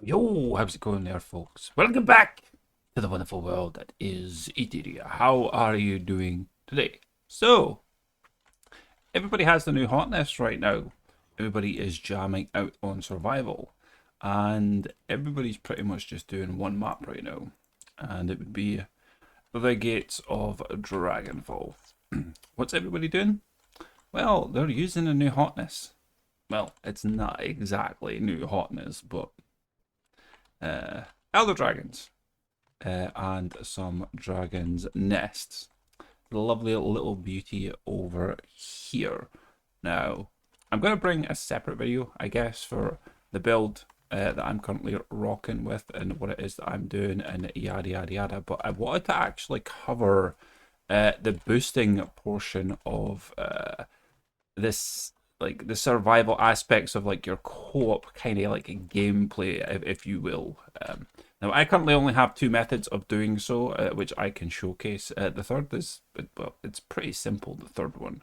Yo, how's it going there, folks? Welcome back to the wonderful world that is Etheria. How are you doing today? So, everybody has the new hotness right now. Everybody is jamming out on survival, and everybody's pretty much just doing one map right now, and it would be the Gates of Dragonfall. What's everybody doing? Well, they're using a new hotness. Well, it's not exactly new hotness, but Elder Dragons. And some dragon's nests. Lovely little beauty over here. Now, I'm going to bring a separate video, I guess, for the build that I'm currently rocking with and what it is that I'm doing and yada yada yada. But I wanted to actually cover the boosting portion of this, like the survival aspects of like your co-op kind of like gameplay, if you will. Now I currently only have two methods of doing so, which I can showcase. The third is, well, it's pretty simple. The third one,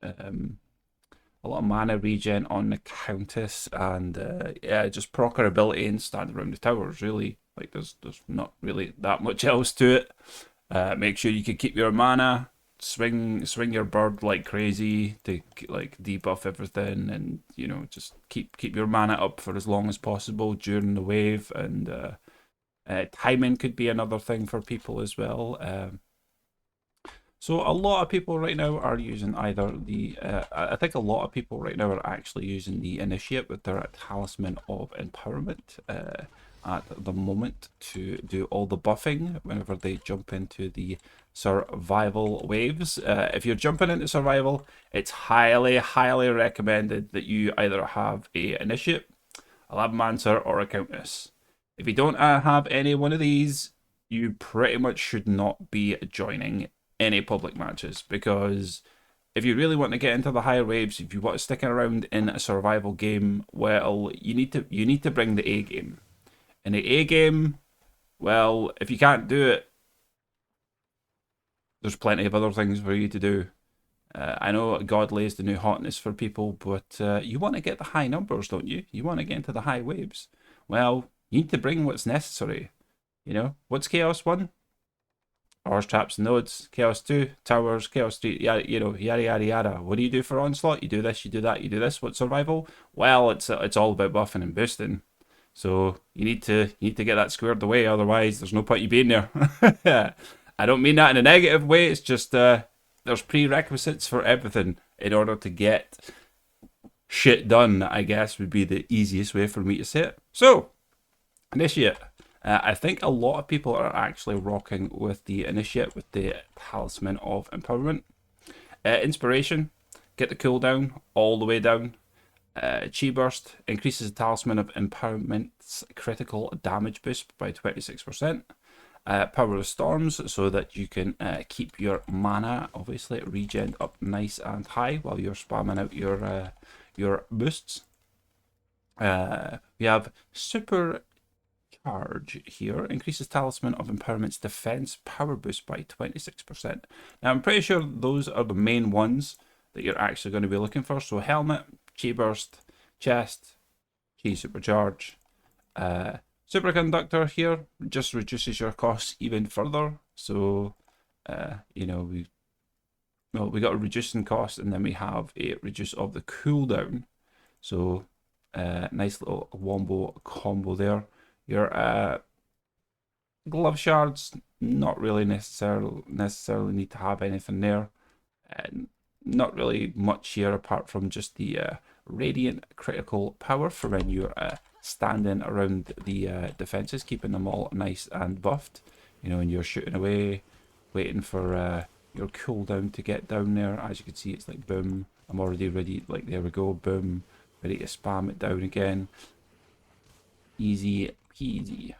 a lot of mana regen on the countess, and yeah, just proc her ability and stand around the towers. Really, like there's not really that much else to it. Make sure you can keep your mana. Swing your bird like crazy to like debuff everything, and you know, just keep your mana up for as long as possible during the wave. And timing could be another thing for people as well. So a lot of people right now are using either the I think a lot of people right now are actually using the initiate with their talisman of empowerment at the moment to do all the buffing whenever they jump into the survival waves. If you're jumping into survival, it's highly recommended that you either have a initiate, a labomancer, or a countess. If you don't have any one of these, you pretty much should not be joining any public matches, because if you really want to get into the higher waves, if you want to stick around in a survival game, well, you need to bring the A game. In the A game, well, if you can't do it, there's plenty of other things for you to do. I know God lays the new hotness for people, but you want to get the high numbers, don't you? You want to get into the high waves. Well, you need to bring what's necessary. You know, what's Chaos 1? Horse traps and nodes. Chaos 2, towers. Chaos 3, yada, you know, yada yada yada. What do you do for onslaught? You do this, you do that, you do this. What's survival? Well, it's all about buffing and boosting. So you need to get that squared away. Otherwise, there's no point you being there. I don't mean that in a negative way. It's just there's prerequisites for everything in order to get shit done, I guess would be the easiest way for me to say it. So, initiate. I think a lot of people are actually rocking with the initiate with the talisman of empowerment. Inspiration, get the cooldown all the way down. Chi burst increases the talisman of empowerment's critical damage boost by 26%. Power of storms, so that you can keep your mana obviously regen up nice and high while you're spamming out your boosts. We have super charge here, increases talisman of empowerment's defense power boost by 26%. Now I'm pretty sure those are the main ones that you're actually going to be looking for. So helmet, chi burst, chest, chi supercharge. Superconductor here just reduces your costs even further. So you know, we got a reducing cost, and then we have a reduce of the cooldown. So nice little wombo combo there. Your glove shards, not really necessarily need to have anything there. Not really much here apart from just the radiant critical power for when you're standing around the defenses, keeping them all nice and buffed. You know, when you're shooting away, waiting for your cooldown to get down there. As you can see, it's like boom. I'm already ready. Like, there we go, boom. Ready to spam it down again. Easy peasy.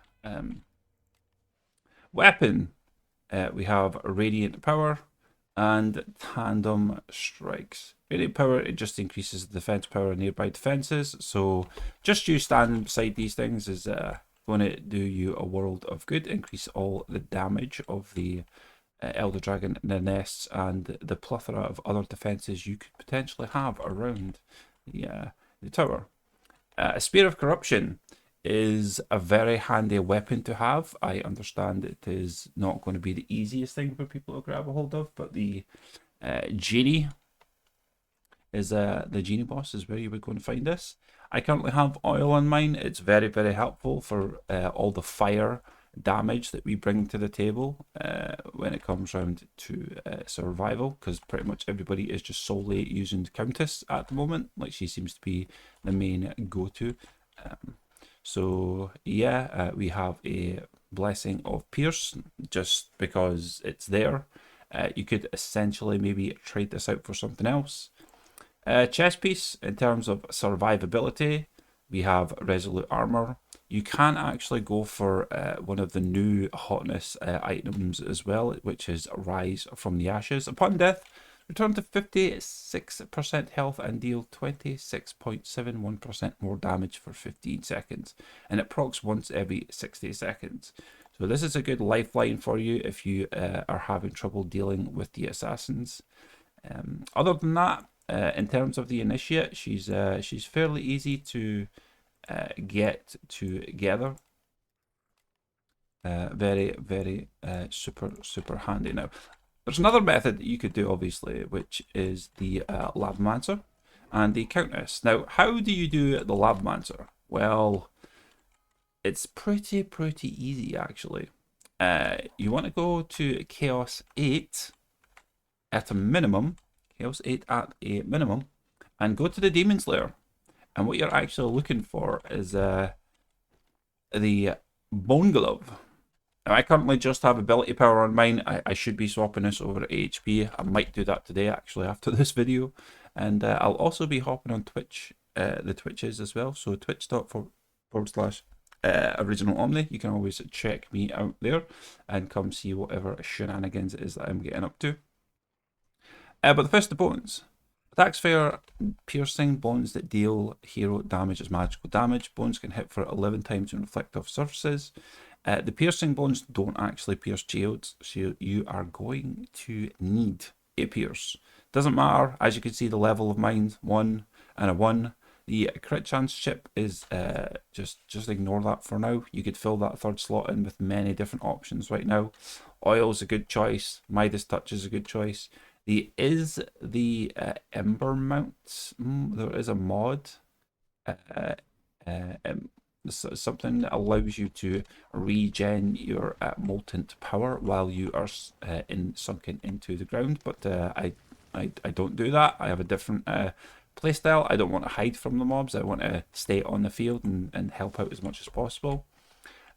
Weapon. We have radiant power and tandem strikes. Radiant power, it just increases the defense power of nearby defenses. So just you standing beside these things is going to do you a world of good. Increase all the damage of the Elder Dragon, the nests, and the plethora of other defenses you could potentially have around the tower. A Spear of Corruption is a very handy weapon to have. I understand it is not going to be the easiest thing for people to grab a hold of, but the genie is the genie boss is where you would go and find this. I currently have oil on mine. It's very, very helpful for all the fire damage that we bring to the table when it comes round to survival, because pretty much everybody is just solely using Countess at the moment. Like, she seems to be the main go-to. So yeah, we have a blessing of Pierce just because it's there. You could essentially maybe trade this out for something else. Chest piece, in terms of survivability, we have resolute armor. You can actually go for one of the new hotness items as well, which is Rise from the Ashes. Upon death, return to 56% health and deal 26.71% more damage for 15 seconds. And it procs once every 60 seconds. So this is a good lifeline for you if you are having trouble dealing with the assassins. Other than that, in terms of the initiate, she's fairly easy to get together. Very, very super handy. Now, there's another method that you could do, obviously, which is the Labmancer and the Countess. Now, how do you do the Labmancer? Well, it's pretty easy, actually. You want to go to Chaos 8 at a minimum, Chaos 8 at a minimum, and go to the Demon Slayer. And what you're actually looking for is the Bone Glove. Now, I currently just have ability power on mine. I should be swapping this over to HP. I might do that today, actually, after this video. And I'll also be hopping on Twitch, the Twitches as well. So twitch.com/Originalomni. You can always check me out there and come see whatever shenanigans it is that I'm getting up to. But the first, the bones. Attacks fire piercing bones that deal hero damage as magical damage. Bones can hit for 11 times and reflect off surfaces. The piercing bones don't actually pierce geodes, so you are going to need a pierce. Doesn't matter, as you can see, the level of mine, 1 and a 1. The crit chance chip is just ignore that for now. You could fill that third slot in with many different options right now. Oil is a good choice. Midas Touch is a good choice. The Ember Mounts. There is a mod. Something that allows you to regen your molten power while you are sunken into the ground, but I don't do that. I have a different playstyle. I don't want to hide from the mobs. I want to stay on the field and help out as much as possible.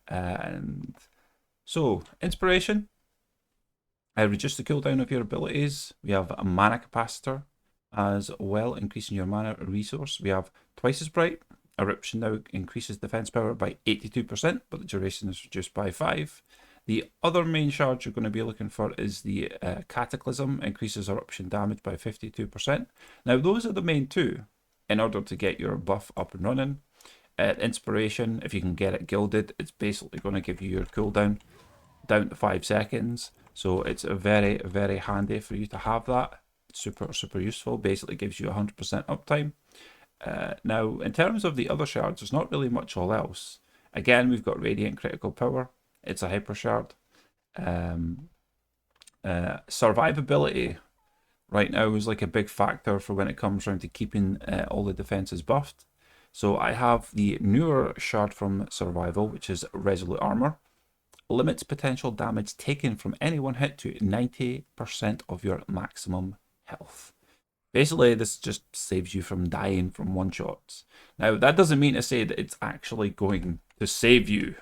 And so, inspiration. Reduce the cooldown of your abilities. We have a mana capacitor as well, increasing your mana resource. We have twice as bright. Eruption now increases defense power by 82%, but the duration is reduced by 5. The other main shard you're going to be looking for is the Cataclysm, increases eruption damage by 52%. Now, those are the main two in order to get your buff up and running. Inspiration, if you can get it gilded, it's basically going to give you your cooldown down to 5 seconds. So it's a very handy for you to have that. Super useful. Basically gives you 100% uptime. Now, in terms of the other shards, there's not really much all else. Again, we've got Radiant Critical Power. It's a Hyper Shard. Survivability right now is like a big factor for when it comes around to keeping all the defenses buffed. So I have the newer shard from Survival, which is Resolute Armor. Limits potential damage taken from any one hit to 90% of your maximum health. Basically, this just saves you from dying from one-shots. Now, that doesn't mean to say that it's actually going to save you,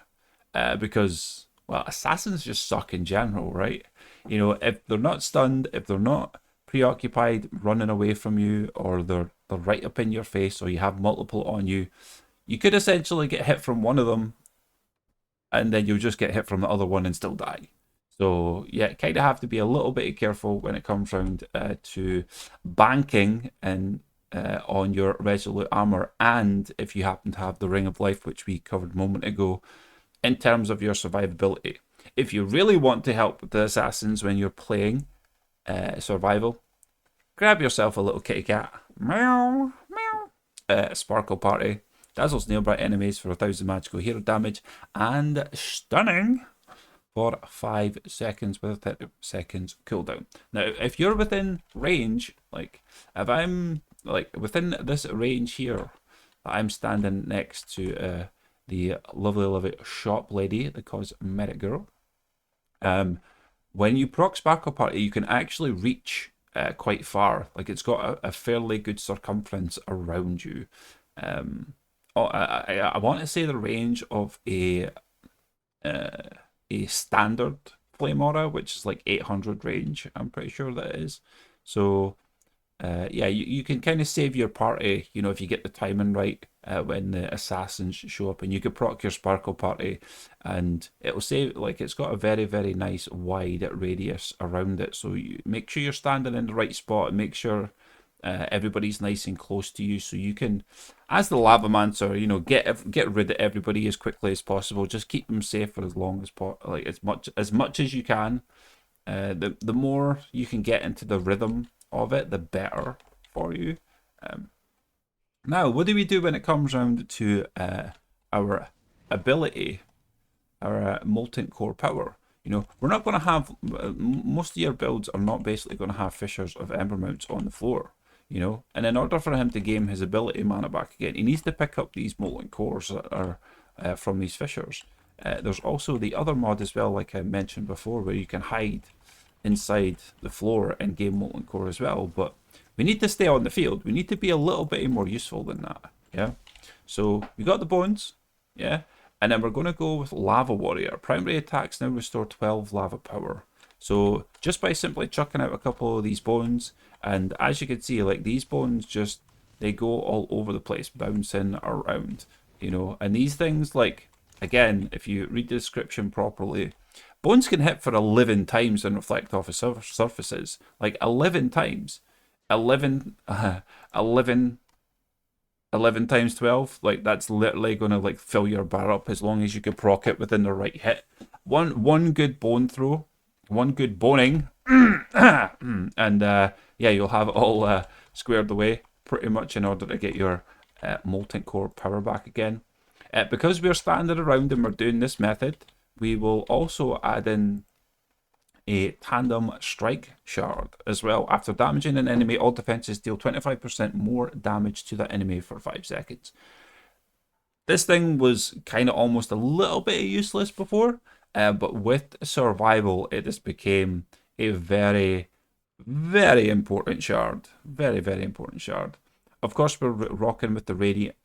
because, well, assassins just suck in general, right? You know, if they're not stunned, if they're not preoccupied running away from you, or they're right up in your face, or you have multiple on you, you could essentially get hit from one of them, and then you'll just get hit from the other one and still die. So yeah, kind of have to be a little bit careful when it comes round to banking and on your resolute armor, and if you happen to have the Ring of Life, which we covered a moment ago, in terms of your survivability. If you really want to help the assassins when you're playing survival, grab yourself a little kitty cat. Meow, meow. Sparkle Party. Dazzles nearby enemies for 1,000 magical hero damage, and stunning for 5 seconds with a 30 seconds cooldown. Now, if you're within range, like if I'm like within this range here, I'm standing next to the lovely shop lady, the cosmetic girl. When you proc Sparkle Party, you can actually reach quite far. Like it's got a fairly good circumference around you. I want to say the range of a standard flame aura, which is like 800 range. I'm pretty sure that is. So yeah, you can kind of save your party, you know, if you get the timing right when the assassins show up, and you could proc your Sparkle Party, and it'll save, like, it's got a very, very nice wide radius around it. So you make sure you're standing in the right spot, and make sure everybody's nice and close to you, so you can, as the Lavamancer, you know, get rid of everybody as quickly as possible. Just keep them safe for as long as like as much as you can. The more you can get into the rhythm of it, the better for you. Now, what do we do when it comes around to our ability, our molten core power? You know, we're not going to have, most of your builds are not basically going to have fissures of ember mounts on the floor, you know, and in order for him to gain his ability mana back again, he needs to pick up these molten cores that are from these fissures. There's also the other mod as well, like I mentioned before, where you can hide inside the floor and gain molten core as well, but we need to stay on the field. We need to be a little bit more useful than that. Yeah, so we got the bones. Yeah, and then we're going to go with Lava Warrior. Primary attacks now restore 12 lava power. So just by simply chucking out a couple of these bones, and as you can see, like these bones just, they go all over the place, bouncing around, you know. And these things, like, again, if you read the description properly, bones can hit for 11 times and reflect off of surfaces. Like 11 times. 11 times 12, like that's literally going to like fill your bar up, as long as you can proc it within the right hit. One good bone throw, one good boning, and yeah, you'll have it all squared away pretty much in order to get your molten core power back again. Because we're standing around and we're doing this method, we will also add in a tandem strike shard as well. After damaging an enemy, all defenses deal 25% more damage to that enemy for 5 seconds. This thing was kind of almost a little bit useless before, but with survival, it just became a very, very important shard. Very, very important shard. Of course, we're rocking with the radiant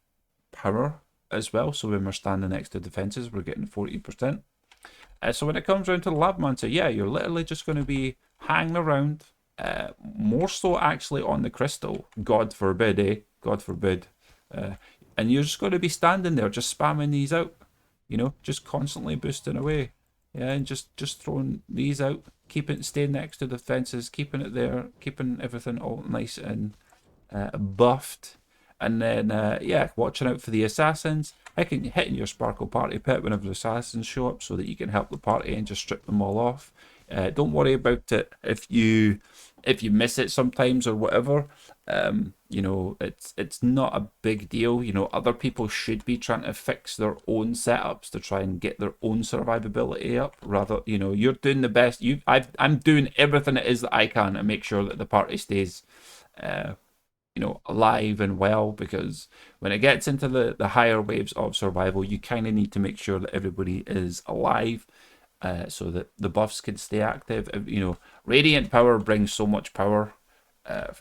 power as well, so when we're standing next to defenses, we're getting 40%. So when it comes around to the Lavamancer, yeah, you're literally just going to be hanging around, more so actually on the crystal. God forbid, eh? God forbid. And you're just going to be standing there, just spamming these out, you know, just constantly boosting away. Yeah, and just throwing these out, staying next to the fences, keeping it there, keeping everything all nice and buffed. And then, yeah, watching out for the assassins. Hitting your Sparkle Party Pit whenever the assassins show up, so that you can help the party and just strip them all off. Don't worry about it if you miss it sometimes or whatever. You know, it's not a big deal. You know, other people should be trying to fix their own setups to try and get their own survivability up. Rather, you know, you're doing the best. I'm doing everything it is that I can to make sure that the party stays you know, alive and well, because when it gets into the higher waves of survival, you kind of need to make sure that everybody is alive, so that the buffs can stay active. You know, radiant power brings so much power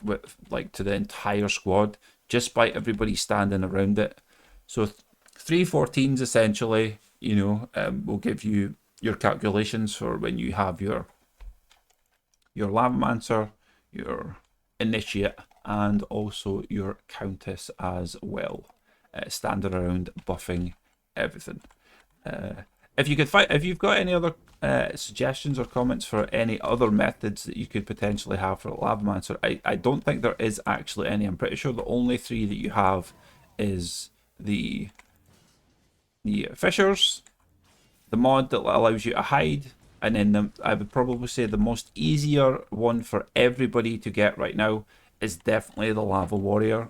with, like, to the entire squad, just by everybody standing around it. So 314s essentially, you know, will give you your calculations for when you have your Lavamancer, your Initiate, and also your Countess as well, standing around buffing everything. If you've got any other suggestions or comments for any other methods that you could potentially have for Lavamancer, I don't think there is actually any. I'm pretty sure the only 3 that you have is the fissures, the mod that allows you to hide, and then I would probably say the most easier one for everybody to get right now is definitely the Lava Warrior,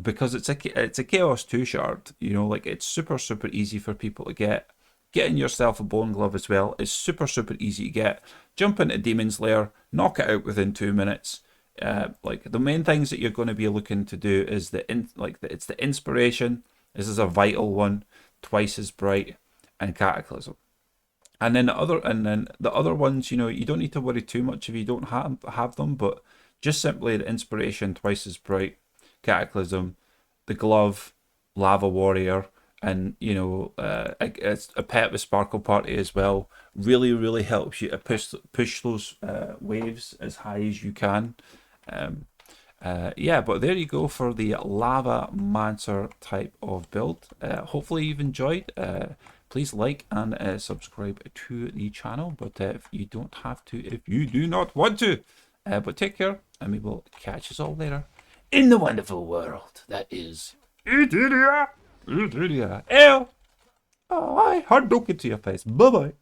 because it's a Chaos 2 shard, you know, like it's super easy for people to get. Getting yourself a bone glove as well is super easy to get. Jump into Demon's Lair, knock it out within 2 minutes. Like the main things that you're going to be looking to do is it's the inspiration. This is a vital one, twice as bright, and cataclysm. And then the other ones, you know, you don't need to worry too much if you don't have them, but just simply the inspiration, twice as bright, cataclysm, the glove, lava warrior, and you know, it's a pet with sparkle party as well. Really helps you to push those waves as high as you can. Yeah, but there you go for the lava mancer type of build. Hopefully you've enjoyed. Please like and subscribe to the channel, but if you don't have to, if you do not want to, but take care, and we will catch us all later in the wonderful world that is etheria. Ew. Oh, I hard to your face. Bye bye.